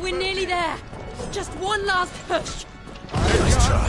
We're nearly there. Just one last push. Nice try.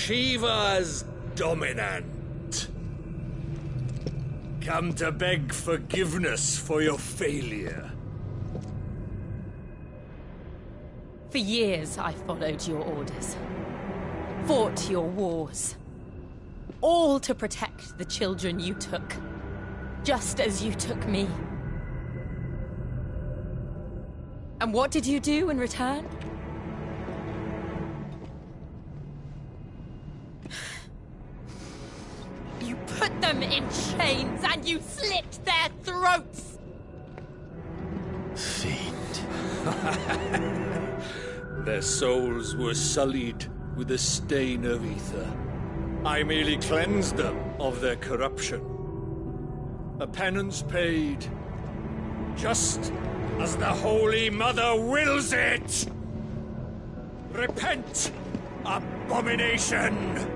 Shiva's dominant. Come to beg forgiveness for your failure. For years, I followed your orders. Fought your wars. All to protect the children you took. Just as you took me. And what did you do in return? You put them in chains and you slit their throats! Fiend. Their souls were sullied with a stain of ether. I merely cleansed them of their corruption. A penance paid, just as the Holy Mother wills it! Repent, abomination!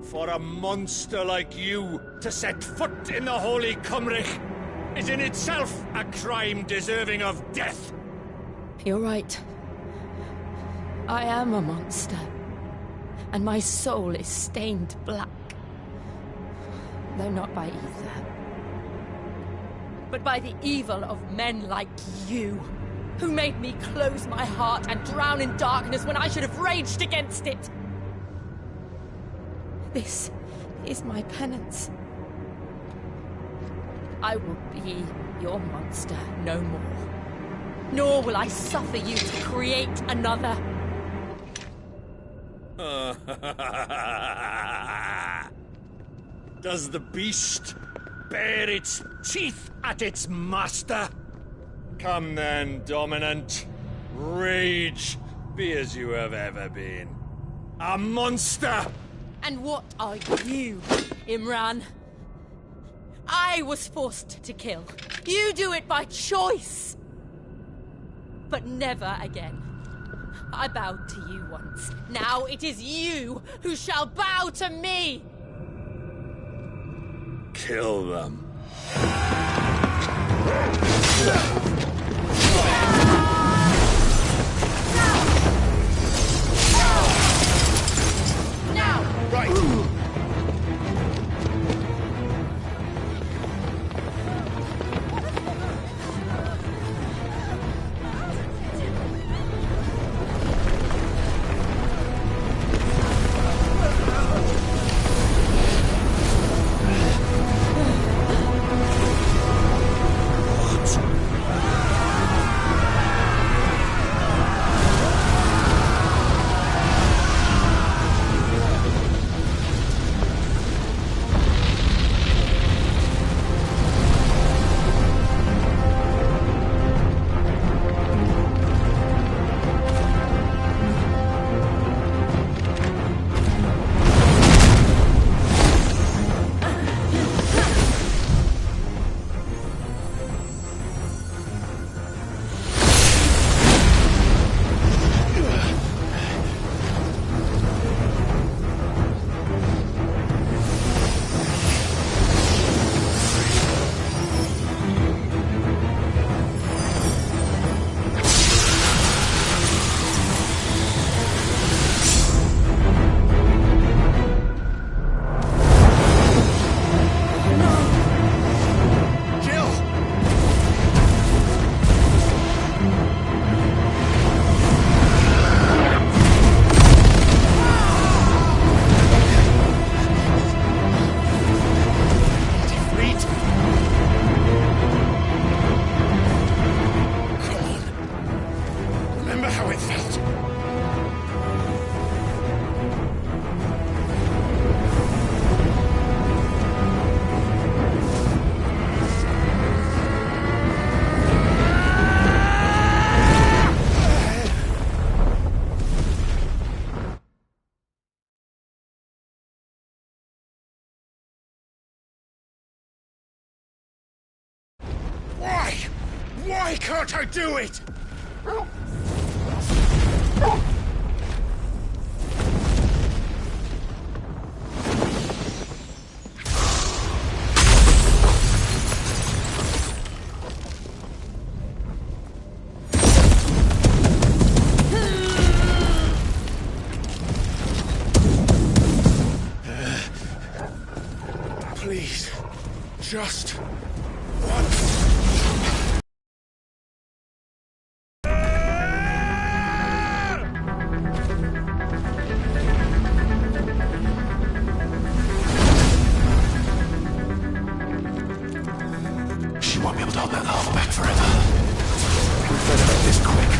For a monster like you to set foot in the Holy Cymrich is in itself a crime deserving of death. You're right. I am a monster. And my soul is stained black. Though not by either. But by the evil of men like you, who made me close my heart and drown in darkness when I should have raged against it. This is my penance. I will be your monster no more. Nor will I suffer you to create another. Does the beast bare its teeth at its master? Come then, Dominant. Rage, be as you have ever been. A monster! And what are you, Imran? I was forced to kill. You do it by choice. But never again. I bowed to you once. Now it is you who shall bow to me! Kill them. Now! Right! Why can't I do it? Please, just once. She won't be able to hold that lava back forever. We better make this quick.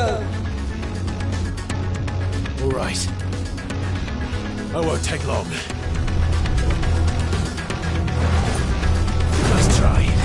go. All right. I won't take long. Nice try.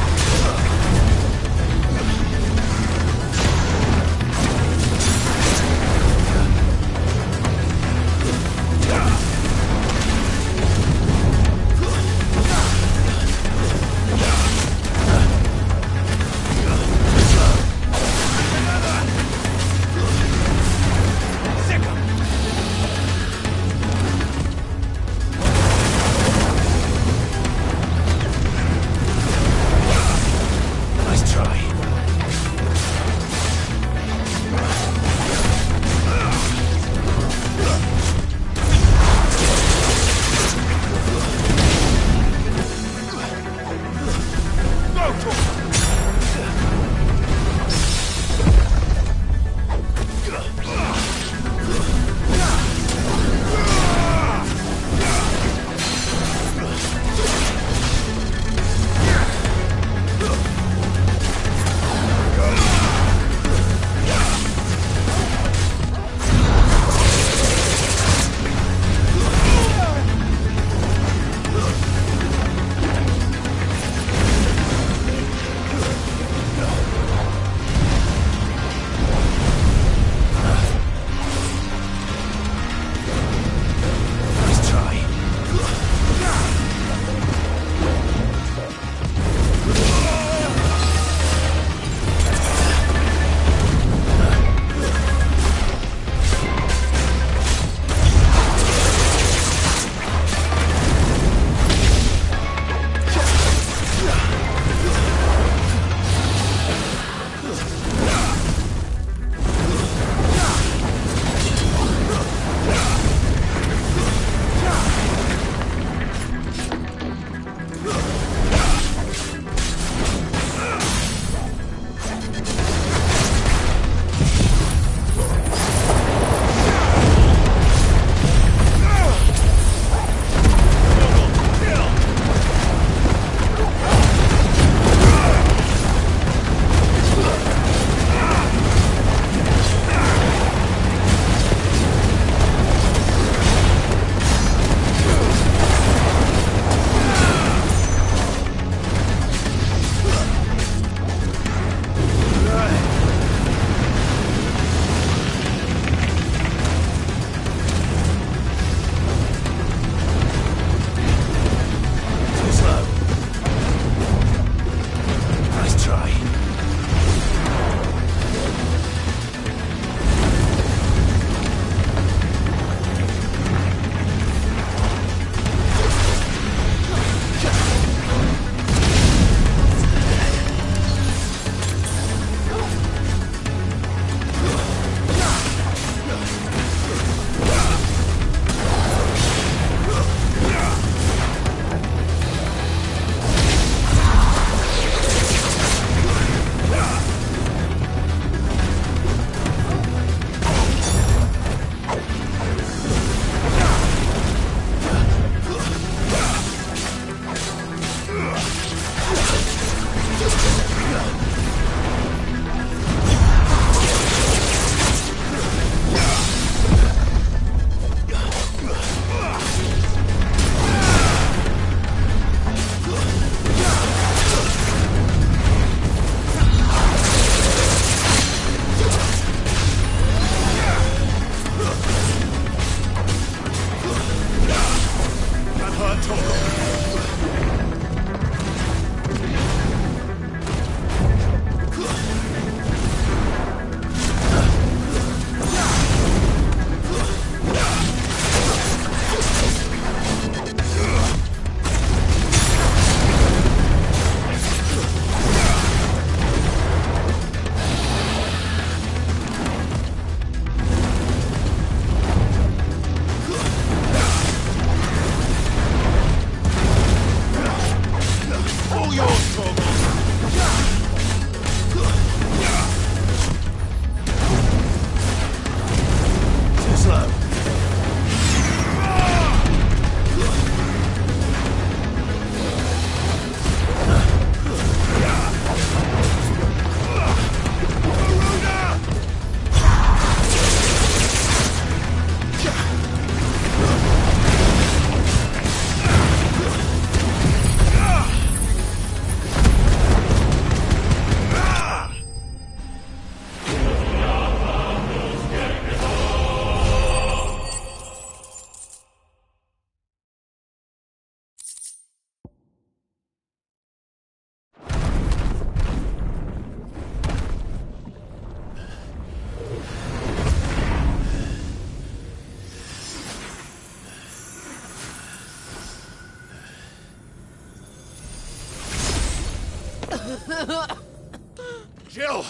Jill!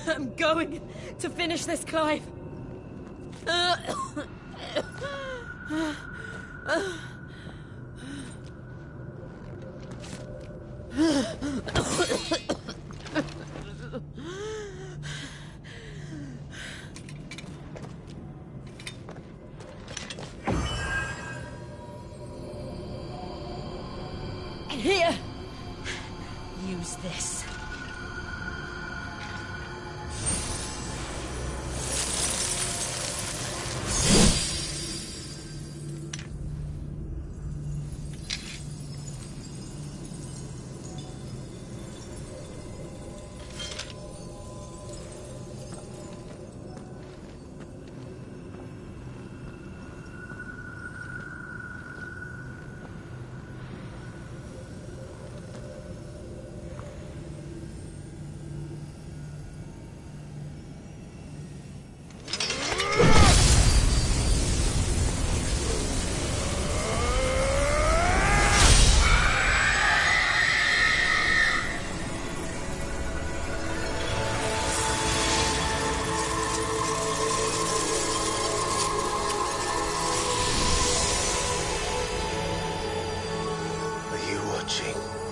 I'm going to finish this, Clive. Here! Use this.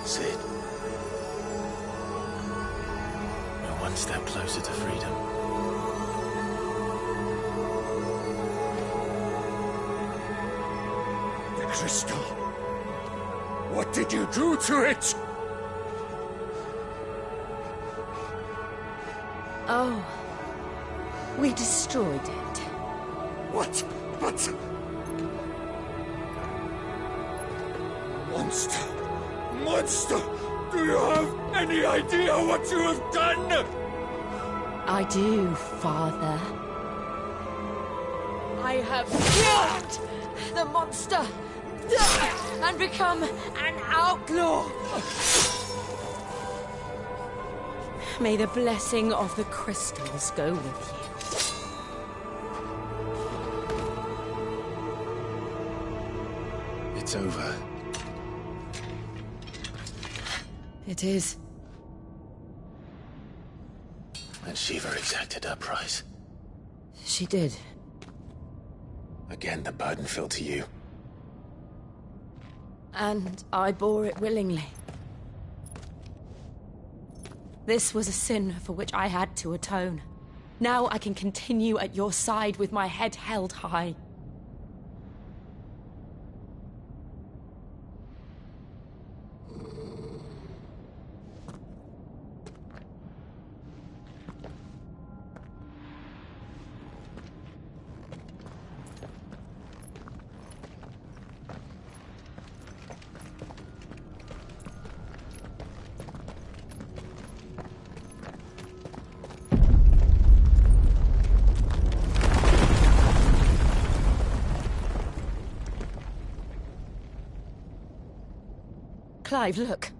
Sid. We're one step closer to freedom. The crystal. What did you do to it? Oh. We destroyed it. What? But... Monster! Monster! Do you have any idea what you have done? I do, Father. I have killed the monster and become an outlaw. May the blessing of the crystals go with you. It's over. It is. And Shiva exacted her price. She did. Again, the burden fell to you. And I bore it willingly. This was a sin for which I had to atone. Now I can continue at your side with my head held high. Clive, look.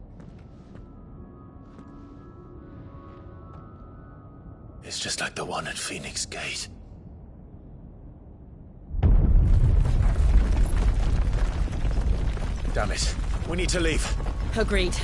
It's just like the one at Phoenix Gate. Damn it. We need to leave. Agreed.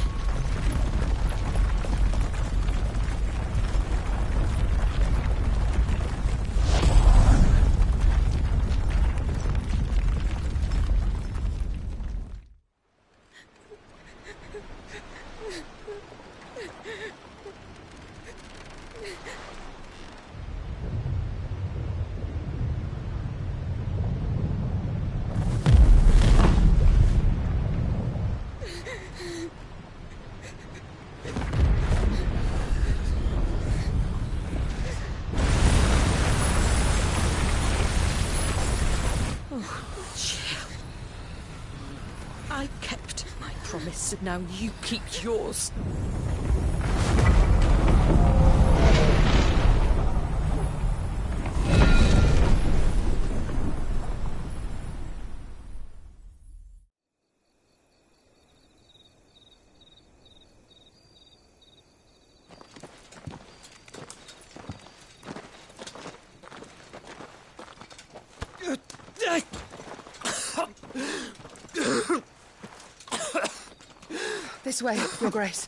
I kept my promise, and now you keep yours. This way, Your Grace.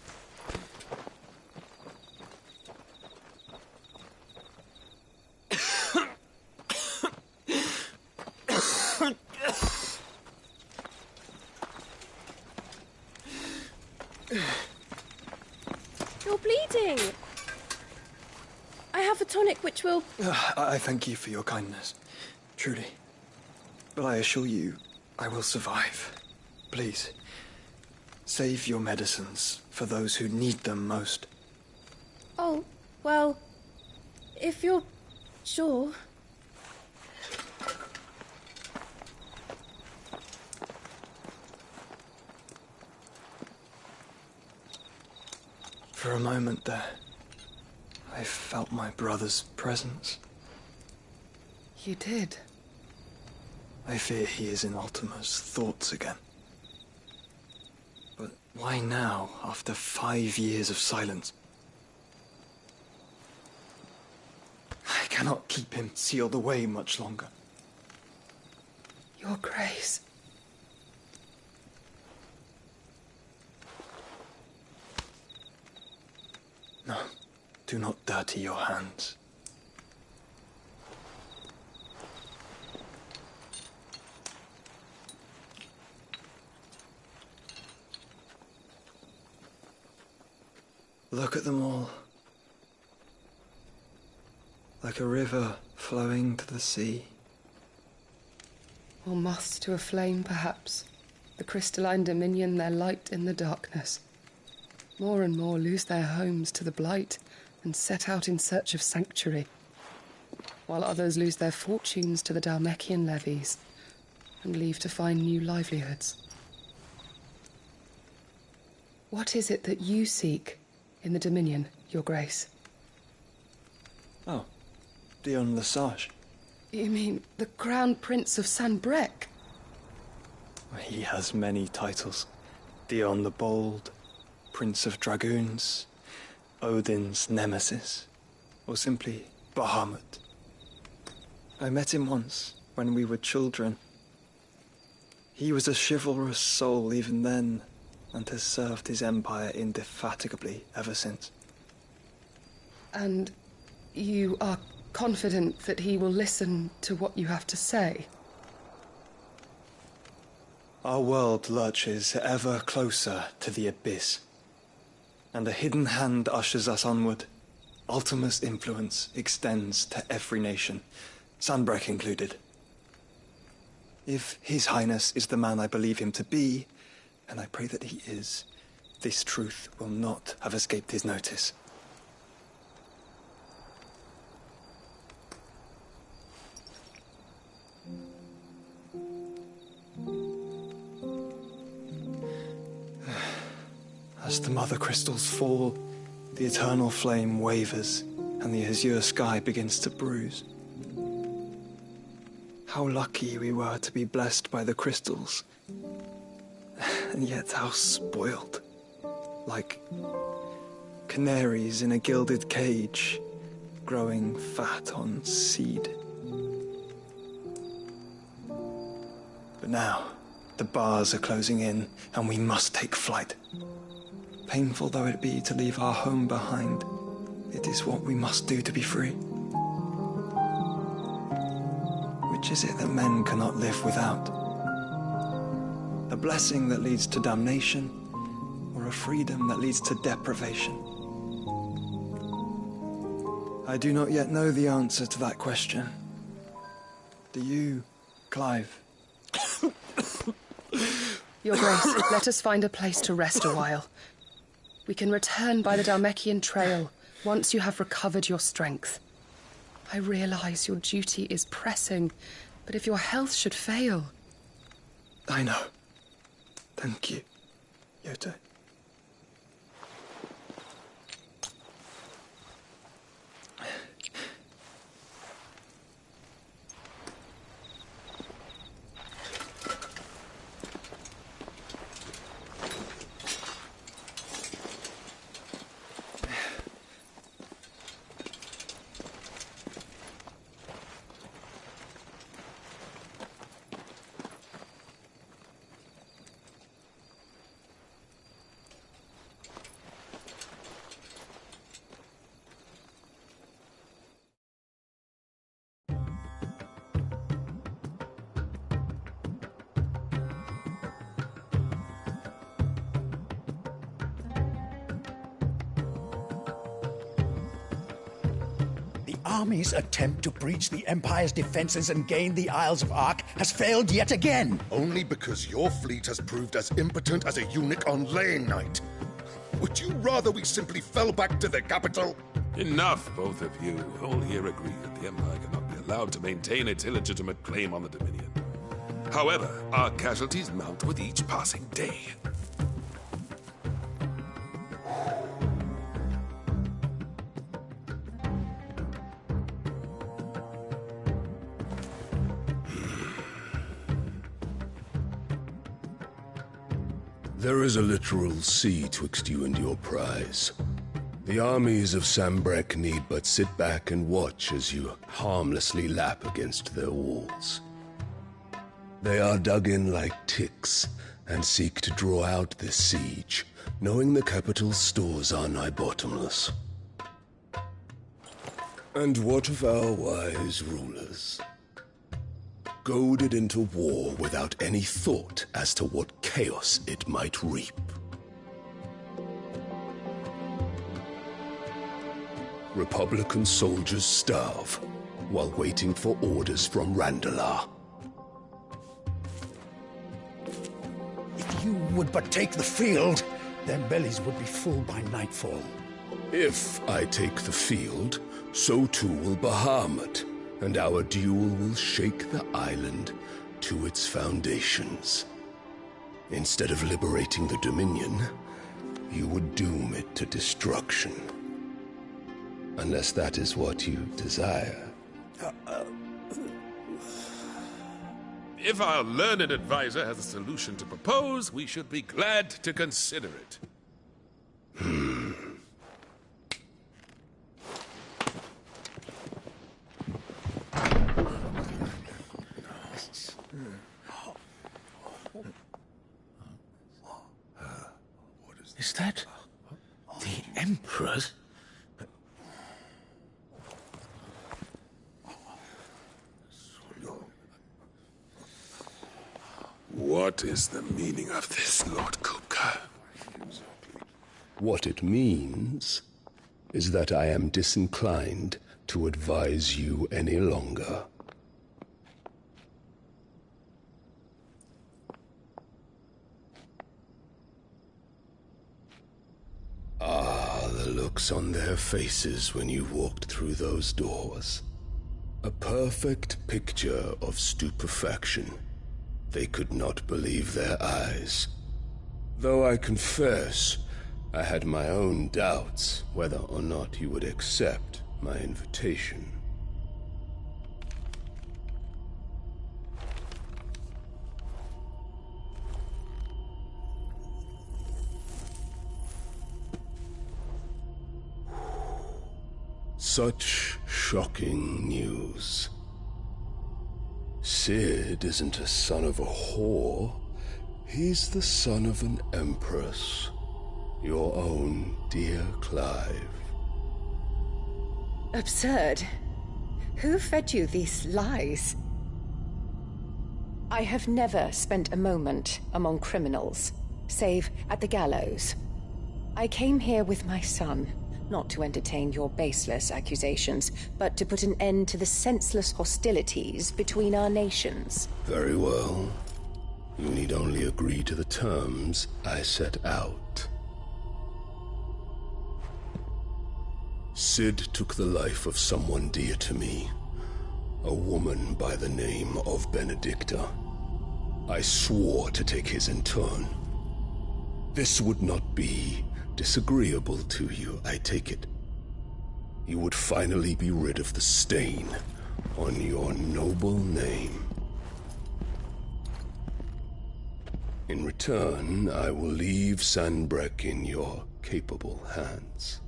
You're bleeding. I have a tonic which will... I thank you for your kindness, truly. But I assure you, I will survive. Please, save your medicines for those who need them most. Oh, well, if you're sure... For a moment there, I felt my brother's presence. You did? I fear he is in Ultima's thoughts again. But why now, after 5 years of silence? I cannot keep him sealed away much longer. Your Grace. No, do not dirty your hands. Look at them all. Like a river flowing to the sea. Or moths to a flame, perhaps. The crystalline dominion their light in the darkness. More and more lose their homes to the blight and set out in search of sanctuary, while others lose their fortunes to the Dhalmekian levies and leave to find new livelihoods. What is it that you seek in the Dominion, Your Grace? Oh, Dion Lesage. You mean the Crown Prince of Sanbrec? He has many titles. Dion the Bold, Prince of Dragoons, Odin's Nemesis, or simply Bahamut. I met him once, when we were children. He was a chivalrous soul even then, and has served his empire indefatigably ever since. And you are confident that he will listen to what you have to say? Our world lurches ever closer to the abyss, and a hidden hand ushers us onward. Ultima's influence extends to every nation, Sanbrec included. If His Highness is the man I believe him to be, and I pray that he is, this truth will not have escaped his notice. As the mother crystals fall, the eternal flame wavers, and the azure sky begins to bruise. How lucky we were to be blessed by the crystals, and yet how spoiled. Like canaries in a gilded cage, growing fat on seed. But now, the bars are closing in, and we must take flight. Painful though it be to leave our home behind, it is what we must do to be free. Which is it that men cannot live without? A blessing that leads to damnation, or a freedom that leads to deprivation? I do not yet know the answer to that question. Do you, Clive? Your Grace, let us find a place to rest a while. We can return by the Dhalmekian trail once you have recovered your strength. I realize your duty is pressing, but if your health should fail... I know. Thank you, Yote. army's attempt to breach the Empire's defenses and gain the Isles of Ark has failed yet again. Only because your fleet has proved as impotent as a eunuch on Lane Night. Would you rather we simply fell back to the capital? Enough, both of you. All here agree that the Empire cannot be allowed to maintain its illegitimate claim on the Dominion. However, our casualties mount with each passing day. There is a literal sea twixt you and your prize. The armies of Sambrek need but sit back and watch as you harmlessly lap against their walls. They are dug in like ticks and seek to draw out this siege, knowing the capital's stores are nigh bottomless. And what of our wise rulers? Goaded into war without any thought as to what chaos it might reap. Republican soldiers starve while waiting for orders from Randalar. If you would but take the field, their bellies would be full by nightfall. If I take the field, so too will Bahamut, and our duel will shake the island to its foundations. Instead of liberating the Dominion, you would doom it to destruction. Unless that is what you desire. If our learned advisor has a solution to propose, we should be glad to consider it. Is that the Emperor's? What is the meaning of this, Lord Kupka? What it means is that I am disinclined to advise you any longer. Ah, the looks on their faces when you walked through those doors. A perfect picture of stupefaction. They could not believe their eyes. Though I confess, I had my own doubts whether or not you would accept my invitation. Such shocking news. Sid isn't a son of a whore. He's the son of an empress. Your own dear Clive. Absurd. Who fed you these lies? I have never spent a moment among criminals, save at the gallows. I came here with my son, not to entertain your baseless accusations, but to put an end to the senseless hostilities between our nations. Very well. You need only agree to the terms I set out. Sid took the life of someone dear to me, a woman by the name of Benedicta. I swore to take his in turn. This would not be disagreeable to you, I take it. You would finally be rid of the stain on your noble name. In return, I will leave Sanbrek in your capable hands.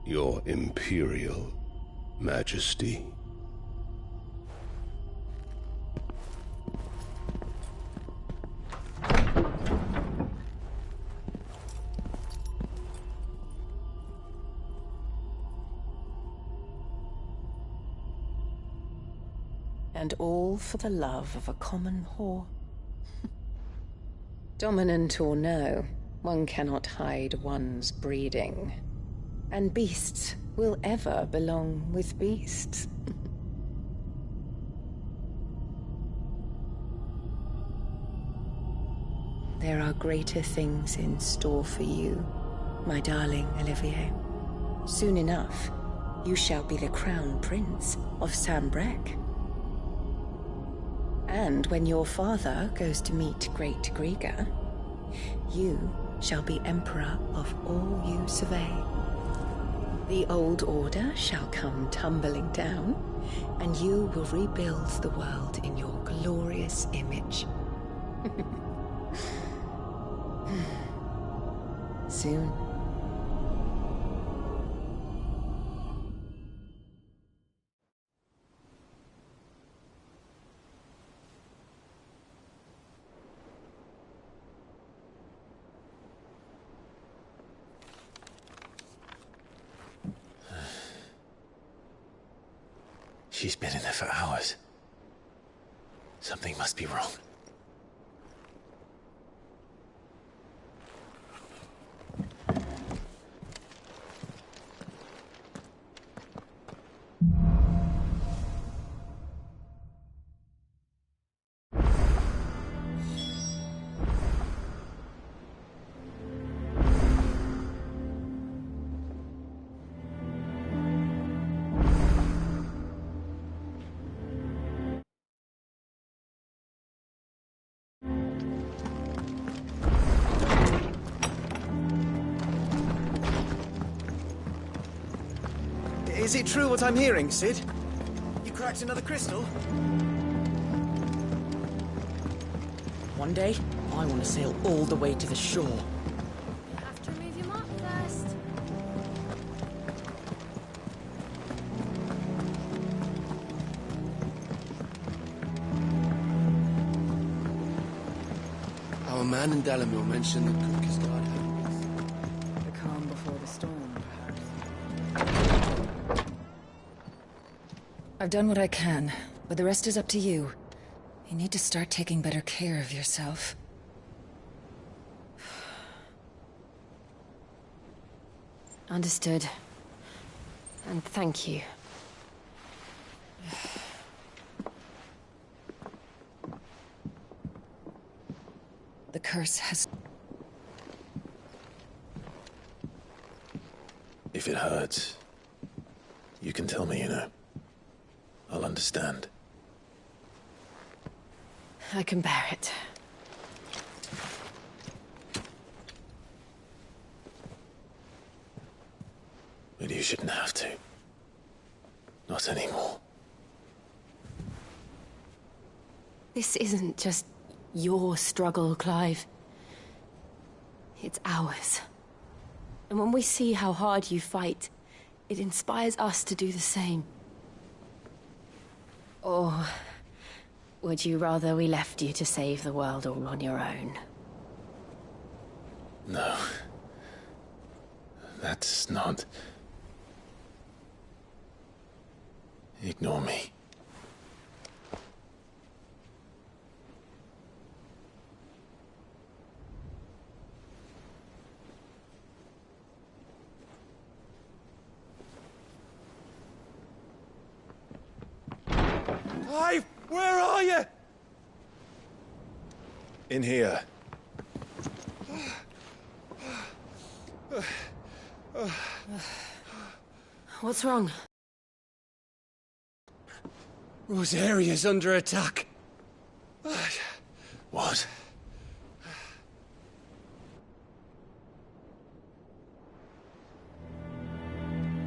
Your Imperial Majesty. And all for the love of a common whore. Dominant or no, one cannot hide one's breeding. And beasts will ever belong with beasts. There are greater things in store for you, my darling Olivier. Soon enough, you shall be the crown prince of Sambrec. And when your father goes to meet Great Griga, you shall be emperor of all you survey. The old order shall come tumbling down, and you will rebuild the world in your glorious image. Soon. She's been in there for hours. Something must be wrong. Is it true what I'm hearing, Cid? You cracked another crystal? One day, I want to sail all the way to the shore. You have to remove your mark first. Our man in Dalamil mentioned the cook is guard happiness. The calm before the storm, perhaps. I've done what I can, but the rest is up to you. You need to start taking better care of yourself. Understood. And thank you. The curse has... If it hurts, you can tell me, you know. I'll understand. I can bear it. But you shouldn't have to. Not anymore. This isn't just your struggle, Clive. It's ours. And when we see how hard you fight, it inspires us to do the same. Or would you rather we left you to save the world all on your own? No. That's not... Ignore me. Clive, where are you? In here. What's wrong? Rosaria's under attack. What?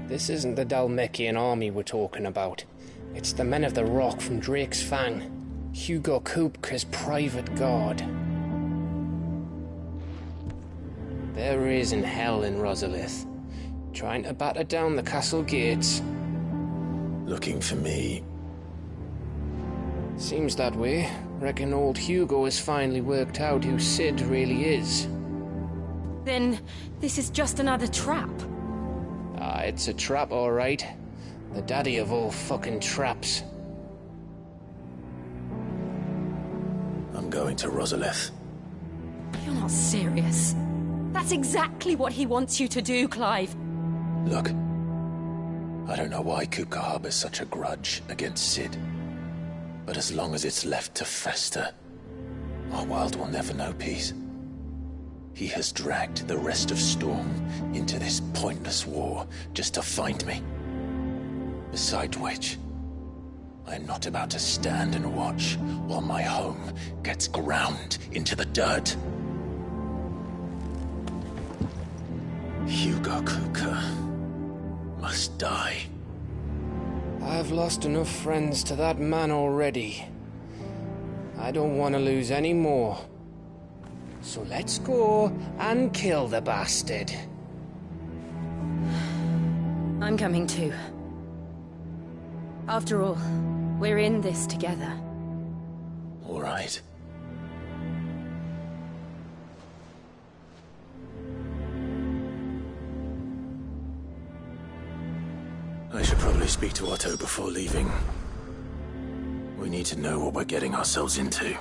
This isn't the Dalmekian army we're talking about. It's the men of the Rock from Drake's Fang. Hugo Kupka's private guard. There is in hell in Rosalith, trying to batter down the castle gates. Looking for me. Seems that way. Reckon old Hugo has finally worked out who Cid really is. Then this is just another trap. Ah, it's a trap, all right. The daddy of all fucking traps. I'm going to Rosalith. You're not serious. That's exactly what he wants you to do, Clive. Look, I don't know why Kupka harbors such a grudge against Cid. But as long as it's left to fester, our world will never know peace. He has dragged the rest of Storm into this pointless war just to find me. Besides which, I'm not about to stand and watch while my home gets ground into the dirt. Hugo Kupka must die. I've lost enough friends to that man already. I don't want to lose any more. So let's go and kill the bastard. I'm coming too. After all, we're in this together. All right. I should probably speak to Otto before leaving. We need to know what we're getting ourselves into.